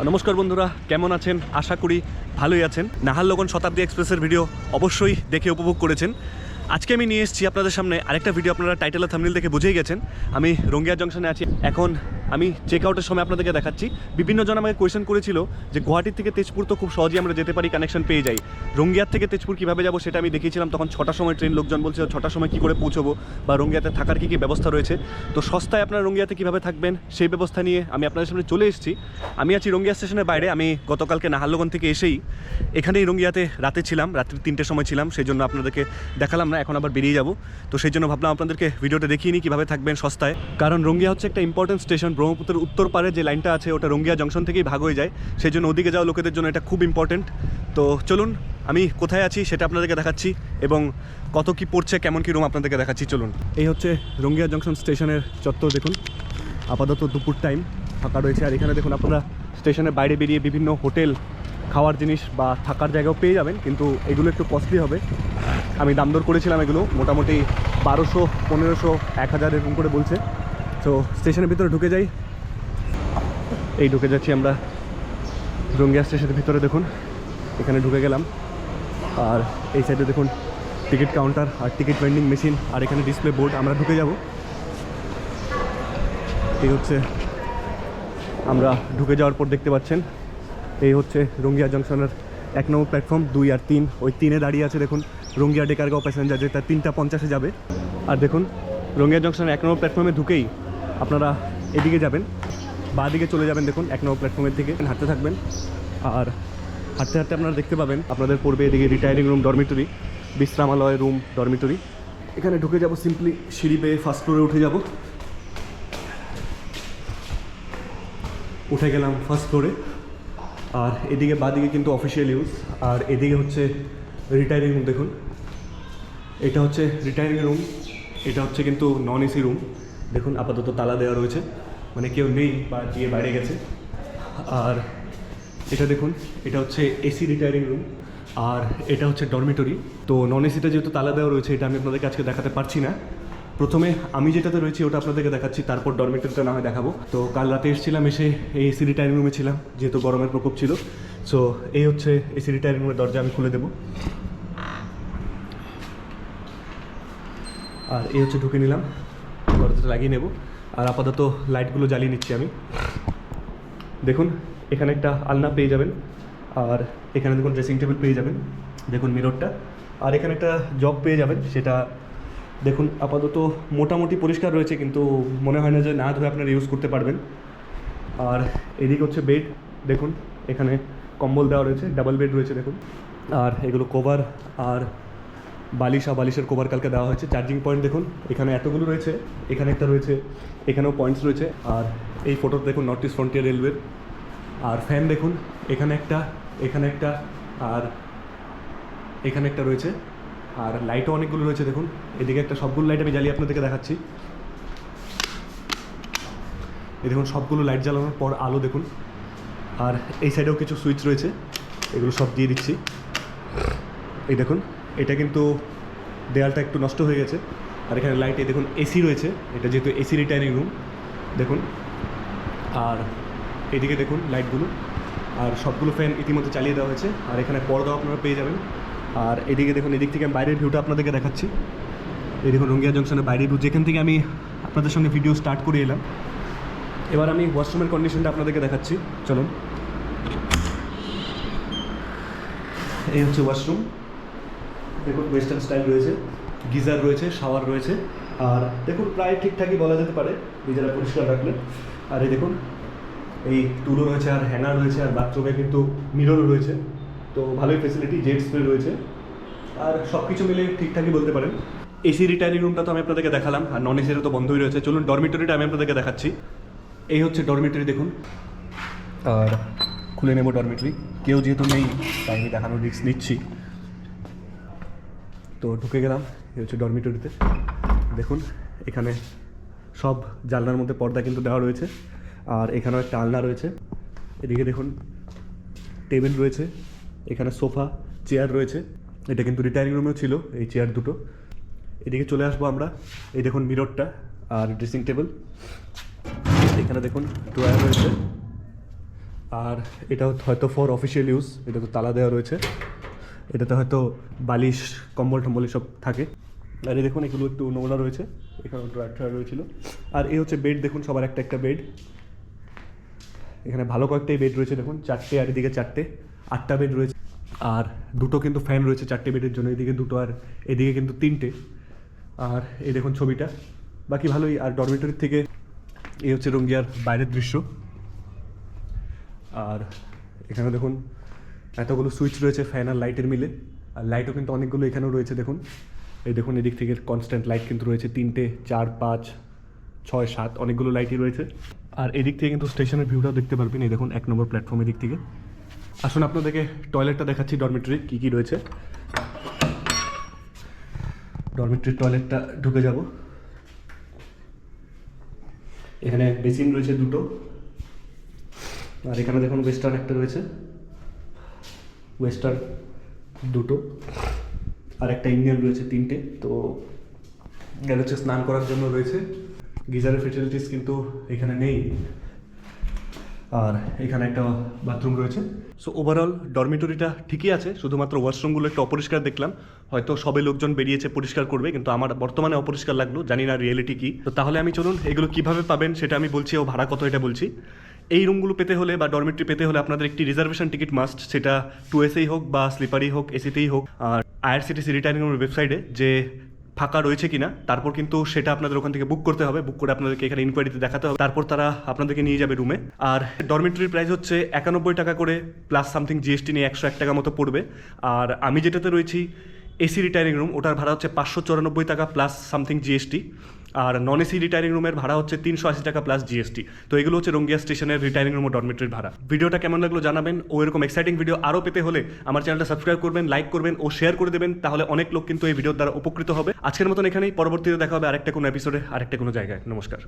নমস্কার বন্ধুরা, কেমন আছেন? আশা করি ভালোই আছেন। নাহারলগুন শতাব্দী এক্সপ্রেসের ভিডিও অবশ্যই দেখে উপভোগ করেছেন। আজকে আমি নিয়ে এসেছি আপনাদের সামনে আরেকটা ভিডিও। আপনারা টাইটেল আর থাম্বনেল দেখে বুঝেই গেছেন আমি রঙ্গিয়া জংশনে আছি। এখন আমি চেক আউটের সময় আপনাদেরকে দেখাচ্ছি। বিভিন্নজন আমাকে কোয়েশ্চেন করেছিল যে গুয়াহাটির থেকে তেজপুর তো খুব সহজেই আমরা যেতে পারি, কানেকশন পেয়ে যাই, রঙ্গিয়ার থেকে তেজপুর কীভাবে যাবো সেটা আমি দেখিয়েছিলাম। তখন 6টার সময় ট্রেন, লোকজন বলছে 6টার সময় কী করে পৌঁছবো বা রঙ্গিয়াতে থাকার কী কী ব্যবস্থা রয়েছে। তো সস্তায় আপনারা রঙ্গিয়াতে কীভাবে থাকবেন সেই ব্যবস্থা নিয়ে আমি আপনাদের সামনে চলে এসেছি। আমি আছি রঙ্গিয়া স্টেশনের বাইরে। আমি গতকালকে নাহারলগুন থেকে এসেই এখানেই রঙ্গিয়াতে রাতে ছিলাম, রাত্রি 3টের সময় ছিলাম, সেই জন্য আপনাদেরকে দেখালাম না। এখন আবার বেরিয়ে যাবো, তো সেই জন্য ভাবলাম আপনাদেরকে ভিডিওটা দেখিয়ে নিই কীভাবে থাকবেন সস্তায়। কারণ রঙ্গিয়া হচ্ছে একটা ইম্পর্টেন্ট স্টেশন। ব্রহ্মপুত্রের উত্তর পারে যে লাইনটা আছে ওটা রঙ্গিয়া জংশন থেকেই ভাগ হয়ে যায়, সেই জন্য ওদিকে যাওয়া লোকেদের জন্য এটা খুব ইম্পর্টেন্ট। তো চলুন আমি কোথায় আছি সেটা আপনাদেরকে দেখাচ্ছি এবং কত কি পড়ছে, কেমন কি রুম আপনাদেরকে দেখাচ্ছি। চলুন, এই হচ্ছে রঙ্গিয়া জংশন স্টেশনের চত্বর। দেখুন আপাতত দুপুর টাইম, ফাঁকা রয়েছে। আর এখানে দেখুন আপনারা স্টেশনের বাইরে বেরিয়ে বিভিন্ন হোটেল, খাওয়ার জিনিস বা থাকার জায়গাও পেয়ে যাবেন, কিন্তু এগুলো একটু কস্টলি হবে। আমি দাম দর করেছিলাম, এগুলো মোটামুটি 1200, 1500, 1000 এরকম করে বলছে। তো স্টেশনের ভিতরে ঢুকে যাই। এই ঢুকে যাচ্ছি আমরা রঙ্গিয়া স্টেশনের ভিতরে। দেখুন এখানে ঢুকে গেলাম, আর এই সাইডে দেখুন টিকিট কাউন্টার আর টিকিট ভেন্ডিং মেশিন, আর এখানে ডিসপ্লে বোর্ড। আমরা ঢুকে যাব। এই হচ্ছে, আমরা ঢুকে যাওয়ার পর দেখতে পাচ্ছেন এই হচ্ছে রঙ্গিয়া জংশনের 1 নম্বর প্ল্যাটফর্ম। 2 আর 3, ওই 3-এ দাঁড়িয়ে আছে দেখুন রঙ্গিয়া ডেকারগাঁও প্যাসেঞ্জার, যেটা 3টা 50-এ যাবে। আর দেখুন রঙ্গিয়া জংশনের 1 নম্বর প্ল্যাটফর্মে ঢুকেই আপনারা এদিকে যাবেন, বাঁ দিকে চলে যাবেন। দেখুন 1 নম্বর প্ল্যাটফর্মের দিকে হাঁটতে থাকবেন, আর হাঁটতে হাঁটতে আপনারা দেখতে পাবেন আপনাদের পড়বে এদিকে রিটায়ারিং রুম, ডরমিটরি, বিশ্রামালয় রুম, ডরমিটরি। এখানে ঢুকে যাব, সিম্পলি সিঁড়ি বেয়ে ফার্স্ট ফ্লোরে উঠে যাব। উঠে গেলাম ফার্স্ট ফ্লোরে, আর এদিকে বাঁদিকে কিন্তু অফিসিয়াল ইউজ, আর এদিকে হচ্ছে রিটায়ারিং রুম। দেখুন এটা হচ্ছে রিটায়ারিং রুম, এটা হচ্ছে কিন্তু নন এসি রুম। দেখুন আপাতত তালা দেওয়া রয়েছে, মানে কেউ নেই বা গিয়ে বাইরে গেছে। আর এটা দেখুন, এটা হচ্ছে এসি রিটায়ারিং রুম, আর এটা হচ্ছে ডরমিটরি। তো নন এসিটা যেহেতু তালা দেওয়া রয়েছে, এটা আমি আপনাদেরকে আজকে দেখাতে পারছি না। প্রথমে আমি যেটাতে রয়েছি ওটা আপনাদেরকে দেখাচ্ছি, তারপর ডরমিটরিটা না হয় দেখাবো। তো কাল রাতে এসেছিলাম, এসে এই এসি রিটায়ারিং রুমে ছিলাম, যেহেতু গরমের প্রকোপ ছিল। সো এই হচ্ছে এসি রিটায়ারিং রুমের দরজা, আমি খুলে দেবো। আর এই হচ্ছে ঢুকে নিলাম, দরজাটা লাগিয়ে নেব। আর আপাতত লাইটগুলো জ্বালিয়ে নিচ্ছি আমি। দেখুন এখানে একটা আলনা পেয়ে যাবেন, আর এখানে দেখুন ড্রেসিং টেবিল পেয়ে যাবেন, দেখুন মিররটা। আর এখানে একটা জগ পেয়ে যাবেন, সেটা দেখুন আপাতত মোটামুটি পরিষ্কার রয়েছে, কিন্তু মনে হয় না যে না ধুয়ে আপনারা ইউজ করতে পারবেন। আর এদিকে হচ্ছে বেড, দেখুন এখানে কম্বল দেওয়া রয়েছে, ডাবল বেড রয়েছে দেখুন। আর এগুলো কভার আর বালিশ, আর বালিশের কভার কালকে দেওয়া হয়েছে। চার্জিং পয়েন্ট দেখুন এখানে এতগুলো রয়েছে, এখানে একটা রয়েছে, এখানেও পয়েন্টস রয়েছে। আর এই ফটোতে দেখুন নর্থ ইস্ট ফ্রন্টিয়ার রেলওয়ের। আর ফ্যান দেখুন এখানে একটা, এখানে একটা, আর এখানে একটা রয়েছে। আর লাইটও অনেকগুলো রয়েছে দেখুন, এদিকে একটা। সবগুলো লাইট আমি জ্বালিয়ে আপনাদেরকে দেখাচ্ছি। এই দেখুন সবগুলো লাইট জ্বালানোর পর আলো দেখুন। আর এই সাইডেও কিছু সুইচ রয়েছে, এগুলো সব দিয়ে দিচ্ছি। এই দেখুন এটা কিন্তু দেয়ালটা একটু নষ্ট হয়ে গেছে। আর এখানে লাইট, এই দেখুন এসি রয়েছে, এটা যেহেতু এসি রিটায়ারিং রুম দেখুন। আর এদিকে দেখুন লাইটগুলো, আর সবগুলো ফ্যান ইতিমধ্যে চালিয়ে দেওয়া হয়েছে। আর এখানে পর্দাও আপনারা পেয়ে যাবেন। আর এদিকে দেখুন, এদিক থেকে আমি বাইরের ভিউটা আপনাদেরকে দেখাচ্ছি। এই দেখুন রঙ্গিয়া জংশনের বাইরের ভিউ, যেখান থেকে আমি আপনাদের সঙ্গে ভিডিও স্টার্ট করে এলাম। এবার আমি ওয়াশরুমের কন্ডিশনটা আপনাদেরকে দেখাচ্ছি, চলুন। এই হচ্ছে ওয়াশরুম, দেখুন ওয়েস্টার্ন স্টাইল রয়েছে, গিজার রয়েছে, শাওয়ার রয়েছে। আর দেখুন প্রায় ঠিকঠাকই বলা যেতে পারে নিজেরা পরিষ্কার রাখলে। আর এই দেখুন এই টুলও রয়েছে, আর হ্যাঙ্গার রয়েছে, আর বাথরুমে কিন্তু মিররও রয়েছে। তো ভালোই ফেসিলিটি, জেট স্প্রে রয়েছে, আর সব কিছু মিলে ঠিকঠাকই বলতে পারেন। এসি রিটায়ারিং রুমটা তো আমি আপনাদেরকে দেখালাম, আর নন এসিটা তো বন্ধই রয়েছে। চলুন ডরমিটরিটা আমি আপনাদেরকে দেখাচ্ছি। এই হচ্ছে ডরমিটরি দেখুন, আর খুলে নেব ডরমিটরি। কেউ যেহেতু নেই তাই আমি দেখানোর রিস্ক নিচ্ছি। তো ঢুকে গেলাম, এই হচ্ছে ডরমিটরিতে। দেখুন এখানে সব জানলার মধ্যে পর্দা কিন্তু দেওয়া রয়েছে, আর এখানেও একটা আলনা রয়েছে। এদিকে দেখুন টেবিল রয়েছে, এখানে সোফা, চেয়ার রয়েছে। এটা কিন্তু রিটায়ারিং রুমেও ছিল এই চেয়ার দুটো। এদিকে চলে আসবো আমরা, এই দেখুন মিররটা আর ড্রেসিং টেবিল। এখানে দেখুন ড্রয়ার রয়েছে, আর এটা হয়তো ফর অফিসিয়াল ইউজ, এটা তো তালা দেওয়া রয়েছে, এটাতে হয়তো বালিশ কম্বল টম্বল সব থাকে। আর এই দেখুন এগুলো একটু নোংরা রয়েছে, এখানে ড্রয়ার রয়েছিল। আর এই হচ্ছে বেড, দেখুন সবার একটা একটা বেড, এখানে ভালো কয়েকটাই বেড রয়েছে, দেখুন 4টে আর এদিকে 4টে, 8টা বেড রয়েছে। আর দুটো কিন্তু ফ্যান রয়েছে 4টে বেডের জন্য, এদিকে দুটো আর এদিকে কিন্তু 3টে। আর এই দেখুন ছবিটা, বাকি ভালোই। আর ডরমিটরির থেকে এই হচ্ছে রঙ্গিয়ার বাইরের দৃশ্য। আর এখানে দেখুন এতগুলো সুইচ রয়েছে ফ্যান আর লাইটের মিলে, আর লাইটও কিন্তু অনেকগুলো এখানেও রয়েছে। দেখুন এই দেখুন এদিক থেকে কনস্ট্যান্ট লাইট কিন্তু রয়েছে 3টে, 4, 5, 6, 7 অনেকগুলো লাইটই রয়েছে। আর এদিক থেকে কিন্তু স্টেশনের ভিউটাও দেখতে পারবেন, এই দেখুন 1 নম্বর প্ল্যাটফর্মের দিক থেকে। আসুন আপনাদেরকে টয়লেটটা দেখাচ্ছি, ডরমিটরি কী কী রয়েছে। ডরমিটরির টয়লেটটা ঢুকে যাব। এখানে বেসিন রয়েছে দুটো, আর এখানে দেখুন ওয়েস্টার্ন একটা রয়েছে, ওয়েস্টার্ন দুটো, আর একটা ইন্ডিয়ান রয়েছে 3টে। তো এটা হচ্ছে স্নান করার জন্য রয়েছে, গিজারের ফেসিলিটিস কিন্তু এখানে নেই। আর এখানে একটা বাথরুম রয়েছে। সো ওভারঅল ডরমিটরিটা ঠিকই আছে, শুধুমাত্র ওয়াশরুমগুলো একটু অপরিষ্কার দেখলাম। হয়তো সবে লোকজন বেরিয়েছে পরিষ্কার করবে, কিন্তু আমার বর্তমানে অপরিষ্কার লাগলো, জানি না রিয়েলিটি কী। তো তাহলে আমি চলুন এগুলো কীভাবে পাবেন সেটা আমি বলছি, ও ভাড়া কত এটা বলছি। এই রুমগুলো পেতে হলে বা ডরমিটরি পেতে হলে আপনাদের একটি রিজার্ভেশন টিকিট মাস্ট, সেটা 2AC হোক বা স্লিপারই হোক, এসিতেই হোক। আর IRCTC রিটার্নিং রুমের ওয়েবসাইটে যে ফাঁকা রয়েছে কিনা, তারপর কিন্তু সেটা আপনাদের ওখান থেকে বুক করতে হবে, বুক করে আপনাদেরকে এখানে ইনকোয়ারিতে দেখাতে হবে, তারপর তারা আপনাদেরকে নিয়ে যাবে রুমে। আর ডরমিটরির প্রাইস হচ্ছে 91 টাকা করে, প্লাস সামথিং GST নিয়ে 101 টাকা মতো পড়বে। আর আমি যেটাতে রয়েছি AC রিটায়ারিং রুম, ওটার ভাড়া হচ্ছে 594 টাকা প্লাস সামথিং GST। আর নন AC রিটায়ারিং রুমের ভাড়া হচ্ছে 380 টাকা প্লাস GST। তো এগুলো হচ্ছে রঙ্গিয়া স্টেশনের রিটায়ারিং রুম ও ডরমিটরির ভাড়া। ভিডিওটা কেমন লাগলো জানাবেন, ও এরকম এক্সাইটিং ভিডিও আরও পেতে হলে আমার চ্যানেলটা সাবস্ক্রাইব করবেন, লাইক করবেন ও শেয়ার করে দেবেন, তাহলে অনেক লোক কিন্তু এই ভিডিওর দ্বারা উপকৃত হবে। আজকের মতন এখানেই, পরবর্তীতে দেখা হবে আরেকটা কোনো এপিসোডে, আরেকটা কোনো জায়গায়। নমস্কার।